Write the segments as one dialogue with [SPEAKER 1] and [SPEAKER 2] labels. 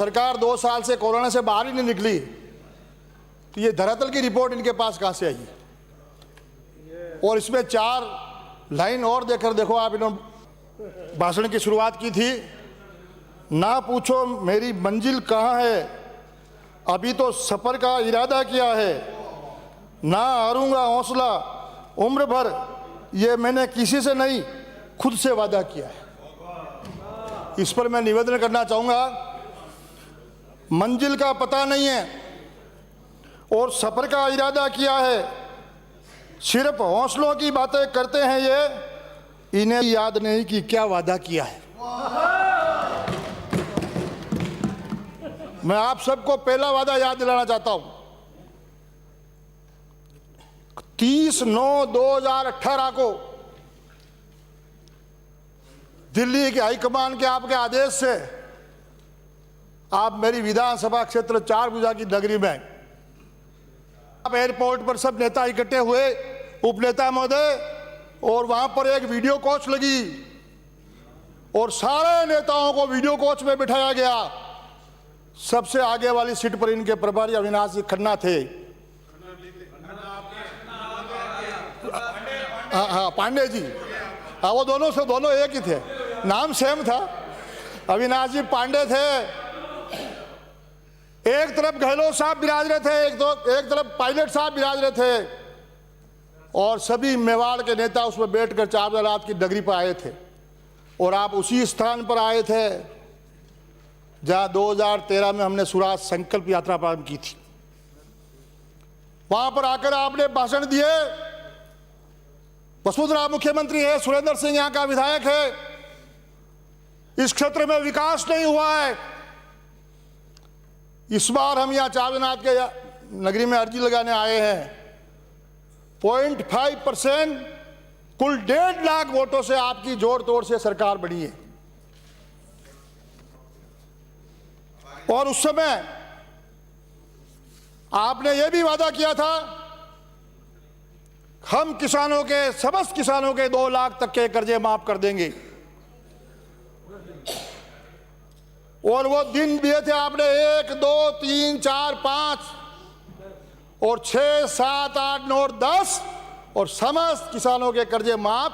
[SPEAKER 1] सरकार 2 साल से कोरोना से बाहर ही नहीं निकली, तो ये धरातल की रिपोर्ट इनके पास कहाँ से आई? और इसमें 4 लाइन और देकर देखो आप, इन्होंने भाषण की शुरुआत की थी, ना पूछो मेरी मंजिल कहाँ है, अभी तो सफर का इरादा किया है, ना हारूंगा हौसला उम्र भर, ये मैंने किसी से नहीं खुद से वादा किया है। इस पर मैं निवेदन करना चाहूँगा, मंजिल का पता नहीं है और सफर का इरादा किया है, सिर्फ हौसलों की बातें करते हैं ये, इन्हें याद नहीं कि क्या वादा किया है। मैं आप सबको पहला वादा याद दिलाना चाहता हूं। 30/9/2018 को दिल्ली के हाईकमान के आपके आदेश से आप मेरी विधानसभा क्षेत्र 4 भुजा की नगरी में आप एयरपोर्ट पर सब नेता इकट्ठे हुए, उपनेता महोदय, और वहां पर एक वीडियो कोच लगी और सारे नेताओं को वीडियो कोच में बिठाया गया। सबसे आगे वाली सीट पर इनके प्रभारी अविनाश जी खन्ना थे। हाँ, पांडे जी, हाँ, वो दोनों एक ही थे, नाम सेम था। अविनाश जी पांडे थे, एक तरफ गहलोत साहब विराज रहे थे, एक तरफ पायलट साहब विराज रहे थे, और सभी मेवाड़ के नेता उसमें बैठकर 4 बजे रात की नगरी पर आए थे। और आप उसी स्थान पर आए थे जहां 2013 में हमने स्वराज संकल्प यात्रा प्रारंभ की थी। वहां पर आकर आपने भाषण दिए। वसुंधरा मुख्यमंत्री है, सुरेंद्र सिंह यहां का विधायक है, इस क्षेत्र में विकास नहीं हुआ है। इस बार हम यहाँ चावनाथ के नगरी में अर्जी लगाने आए हैं। 0.5% कुल 1.5 लाख वोटों से आपकी जोड़ तोड़ से सरकार बनी है। और उस समय आपने यह भी वादा किया था, हम किसानों के, समस्त किसानों के 2 लाख तक के कर्जे माफ कर देंगे। और वो दिन दिए थे आपने 1, 2, 3, 4, 5 और 6, 7, 8, 9 और 10, और समस्त किसानों के कर्जे माफ।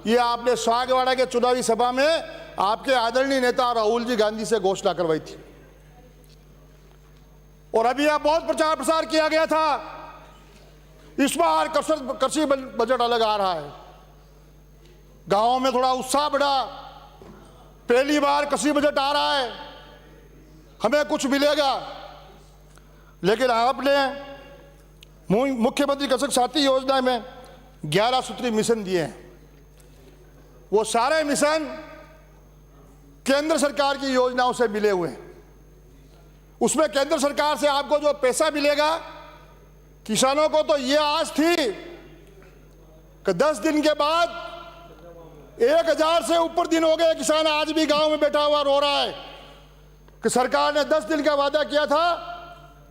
[SPEAKER 1] ये आपने स्वागवाड़ा के चुनावी सभा में आपके आदरणीय नेता राहुल जी गांधी से घोषणा करवाई थी। और अभी आप बहुत प्रचार प्रसार किया गया था, इस बार कृषि बजट अलग आ रहा है। गांवों में थोड़ा उत्साह बढ़ा, पहली बार कृषि बजट आ रहा है, हमें कुछ मिलेगा। लेकिन आपने मुख्यमंत्री कृषक साथी योजना में 11 सूत्री मिशन दिए हैं। वो सारे मिशन केंद्र सरकार की योजनाओं से मिले हुए हैं। उसमें केंद्र सरकार से आपको जो पैसा मिलेगा, किसानों को तो ये आस थी कि 10 दिन के बाद 1000 से ऊपर दिन हो गए, किसान आज भी गांव में बैठा हुआ रो रहा है कि सरकार ने 10 दिन का वादा किया था,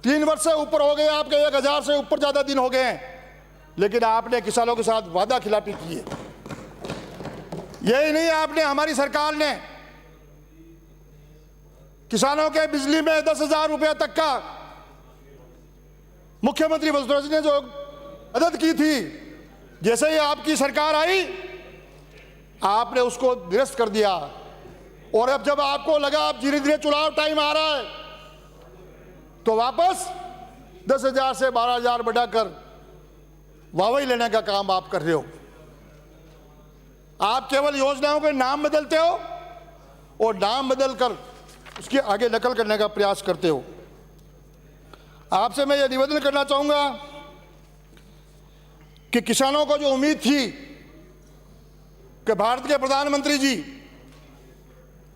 [SPEAKER 1] 3 वर्ष से ऊपर हो गए, आपके 1000 से ऊपर ज्यादा दिन हो गए हैं, लेकिन आपने किसानों के साथ वादा खिलाफी की है। यही नहीं, आपने, हमारी सरकार ने किसानों के बिजली में 10,000 रुपये तक का मुख्यमंत्री वसुंधरा जी ने जो मदद की थी, जैसे ही आपकी सरकार आई आपने उसको निरस्त कर दिया। और अब जब आपको लगा अब धीरे धीरे चुनाव टाइम आ रहा है, तो वापस 10,000 से 12,000 बढ़ाकर वाहवाही लेने का काम आप कर रहे हो। आप केवल योजनाओं के नाम बदलते हो और नाम बदलकर उसकी आगे नकल करने का प्रयास करते हो। आपसे मैं यह निवेदन करना चाहूंगा कि किसानों को जो उम्मीद थी कि भारत के प्रधानमंत्री जी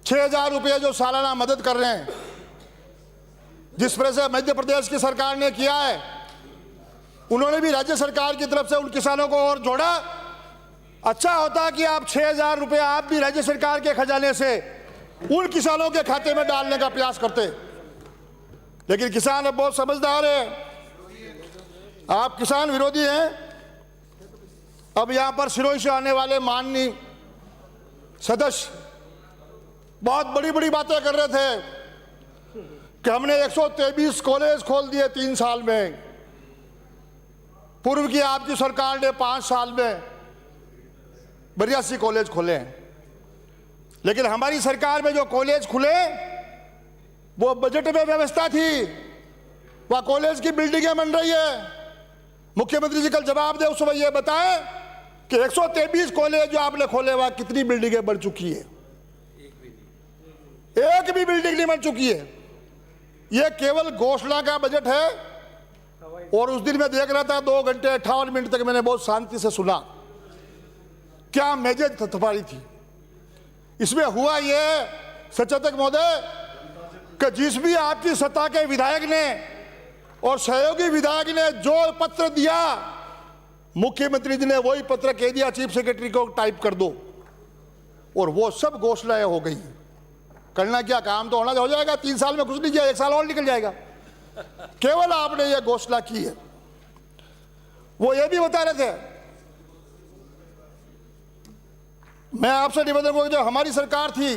[SPEAKER 1] 6,000 रुपये जो सालाना मदद कर रहे हैं, जिस तरह से मध्य प्रदेश की सरकार ने किया है, उन्होंने भी राज्य सरकार की तरफ से उन किसानों को और जोड़ा। अच्छा होता कि आप 6,000 रुपये आप भी राज्य सरकार के खजाने से उन किसानों के खाते में डालने का प्रयास करते। लेकिन किसान अब बहुत समझदार है, आप किसान विरोधी हैं। अब यहां पर सिरोही से आने वाले माननीय सदस्य बहुत बड़ी बड़ी बातें कर रहे थे कि हमने 123 कॉलेज खोल दिए 3 साल में। पूर्व की आपकी सरकार ने 5 साल में 82 कॉलेज खोले हैं। लेकिन हमारी सरकार में जो कॉलेज खुले वो बजट में व्यवस्था थी, वह कॉलेज की बिल्डिंगें बन रही है। मुख्यमंत्री जी कल जवाब दे, उस समय यह बताएं कि 123 कॉलेज जो आपने खोले वह कितनी बिल्डिंगें बन चुकी है? एक भी बिल्डिंग नहीं बन चुकी है। यह केवल घोषणा का बजट है। और उस दिन मैं देख रहा था 2 घंटे 58 मिनट तक मैंने बहुत शांति से सुना, क्या मेजेज थपथपाई थी। इसमें हुआ यह सचेतक महोदय कि जिस भी आपकी सत्ता के विधायक ने और सहयोगी विधायक ने जो पत्र दिया, मुख्यमंत्री जी ने वही पत्र कह दिया चीफ सेक्रेटरी को टाइप कर दो, और वो सब घोषणाएं हो गई। करना क्या, काम तो होना हो जाएगा। 3 साल में कुछ नहीं किया, 1 साल और निकल जाएगा। केवल आपने ये घोषणा की है। वो ये भी बता रहे थे, मैं आपसे निवेदन करूंगा, जब हमारी सरकार थी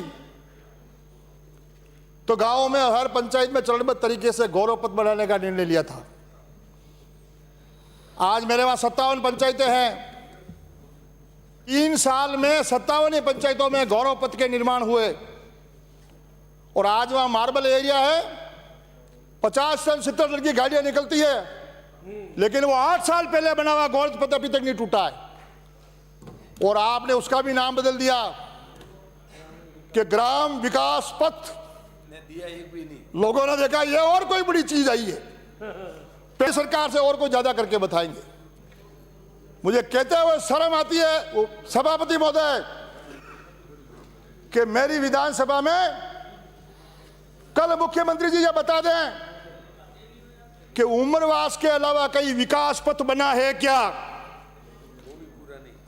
[SPEAKER 1] तो गांवों में हर पंचायत में चरणबद्ध तरीके से गौरव पथ बनाने का निर्णय लिया था। आज मेरे वहां 57 पंचायतें हैं। 3 साल में 57 पंचायतों में गौरव पथ के निर्माण हुए। और आज वहां मार्बल एरिया है, 50 टन 70 टन की गाड़ियां निकलती है, लेकिन वो 8 साल पहले बना हुआ गौरव पथ अभी तक नहीं टूटा है। और आपने उसका भी नाम बदल दिया कि ग्राम विकास पथ दिया। एक भी नहीं। लोगों ने देखा ये और कोई बड़ी चीज आई है, फिर सरकार से और कोई ज्यादा करके बताएंगे। मुझे कहते हुए शर्म आती है सभापति महोदय कि मेरी विधानसभा में कल मुख्यमंत्री जी ये बता दें कि उम्रवास के अलावा कई विकास पथ बना है क्या?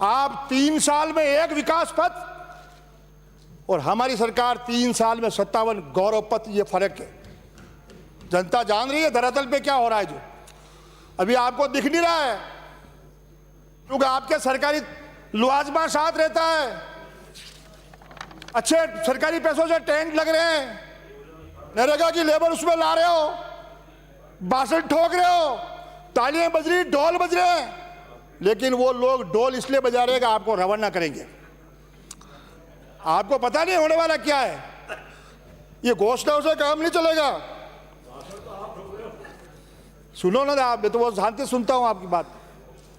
[SPEAKER 1] आप 3 साल में 1 विकास पथ और हमारी सरकार 3 साल में 57 गौरव पथ। ये फर्क है। जनता जान रही है धरातल पे क्या हो रहा है, जो अभी आपको दिख नहीं रहा है, क्योंकि आपके सरकारी लुआजमा साथ रहता है। अच्छे सरकारी पैसों से टेंट लग रहे हैं, नरेगा की लेबर उसमें ला रहे हो, बासन ठोक रहे हो, तालियां बज रही, ढोल बज रहे हैं, लेकिन वो लोग ढोल इसलिए बजा रहे हैं कि आपको रवाना करेंगे। आपको पता नहीं होने वाला क्या है। ये घोषणाओं से काम नहीं चलेगा। सुनो ना आप, मैं तो बहुत शांति सुनता हूं आपकी बात,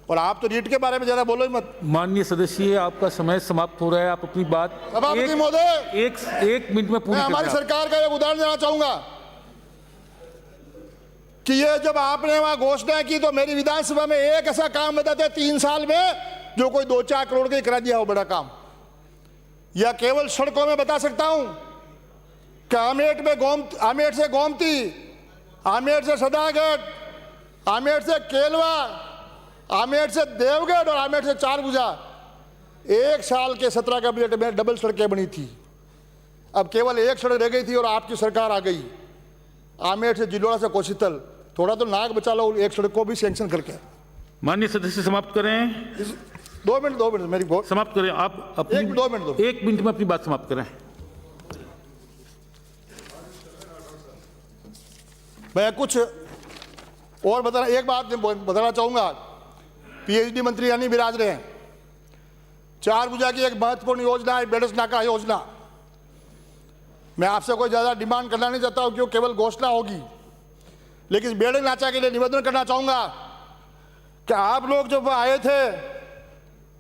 [SPEAKER 1] और आप तो रीट के बारे में ज्यादा बोलो ही मत।
[SPEAKER 2] माननीय सदस्य, आपका समय समाप्त हो रहा है, आप अपनी बात
[SPEAKER 1] सभापति महोदय
[SPEAKER 2] एक मिनट में पूरी
[SPEAKER 1] मैं हमारी सरकार का एक उदाहरण देना चाहूंगा कि ये जब आपने वहां घोषणा की तो मेरी विधानसभा में एक ऐसा काम बताते 3 साल में जो कोई 2-4 करोड़ का करा दिया हो बड़ा काम। या केवल सड़कों में बता सकता हूं कि आमेठ से गोमती, आमेठ से सदागढ़, आमेठ से केलवा, आमेठ से देवगढ़ और आमेठ से 4 भुजा 1 साल के 17 का बजट में डबल सड़कें बनी थी। अब केवल 1 सड़क रह गई थी और आपकी सरकार आ गई। आमेठ से जिलोड़ा से कोशितल, थोड़ा तो नाक बचा लो 1 सड़क को भी सैंक्शन करके।
[SPEAKER 2] माननीय सदस्य समाप्त करें।
[SPEAKER 1] 2 मिनट मेरी बात
[SPEAKER 2] समाप्त करें। आप अपनी
[SPEAKER 1] 2 मिनट दो।
[SPEAKER 2] 1 मिनट में अपनी बात समाप्त करें।
[SPEAKER 1] मैं कुछ और एक बात बताना चाहूंगा। पीएचडी मंत्री यानी विराज रहे हैं। 4 भुजा की एक महत्वपूर्ण योजना है बेड़स नाका योजना। मैं आपसे कोई ज्यादा डिमांड करना नहीं चाहता हूं क्योंकि केवल घोषणा होगी, लेकिन बेड़स नाका के लिए निवेदन करना चाहूंगा कि आप लोग जब आए थे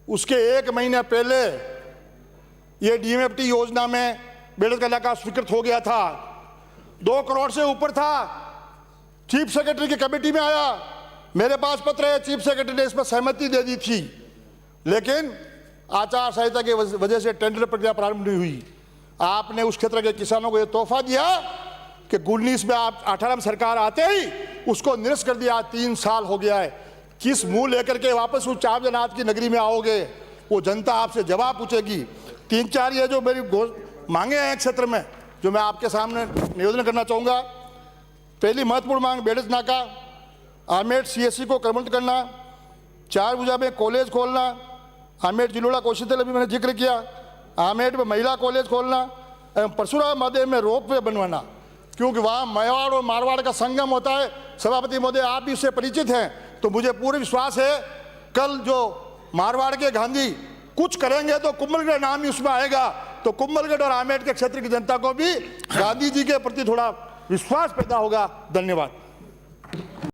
[SPEAKER 1] उसके 1 महीने पहले ये डीएमएफटी योजना में बेड़स का इलाका स्वीकृत हो गया था। 2 करोड़ से ऊपर था। चीफ सेक्रेटरी की कमेटी में आया, मेरे पास पत्र है, चीफ सेक्रेटरी ने इस पर सहमति दे दी थी, लेकिन आचार संहिता की वजह से टेंडर प्रक्रिया प्रारंभ नहीं हुई। आपने उस क्षेत्र के किसानों को यह तोहफा दिया कि 19 में आप 18 में सरकार आते ही उसको निरस्त कर दिया। 3 साल हो गया है। किस मुंह लेकर के वापस उस चावलनाथ की नगरी में आओगे? वो जनता आपसे जवाब पूछेगी। 3-4 ये जो मेरी मांगे हैं क्षेत्र में, जो मैं आपके सामने निवेदन करना चाहूंगा। पहली महत्वपूर्ण मांग बेड़स नाका, आमेठ सीएससी को क्रमबद्ध करना, 4 भुजा में कॉलेज खोलना, आमेठ जिलोड़ा कोशितल अभी मैंने जिक्र किया, आमेठ में महिला कॉलेज खोलना एवं परशुराम महादेव में रोपवे बनवाना। क्योंकि वहाँ मेवाड़ और मारवाड़ का संगम होता है। सभापति महोदय, आप भी इससे परिचित हैं, तो मुझे पूरा विश्वास है कल जो मारवाड़ के गांधी कुछ करेंगे तो कुंभलगढ़ नाम ही उसमें आएगा, तो कुंभलगढ़ और आमेर के क्षेत्र की जनता को भी गांधी जी के प्रति थोड़ा विश्वास पैदा होगा। धन्यवाद।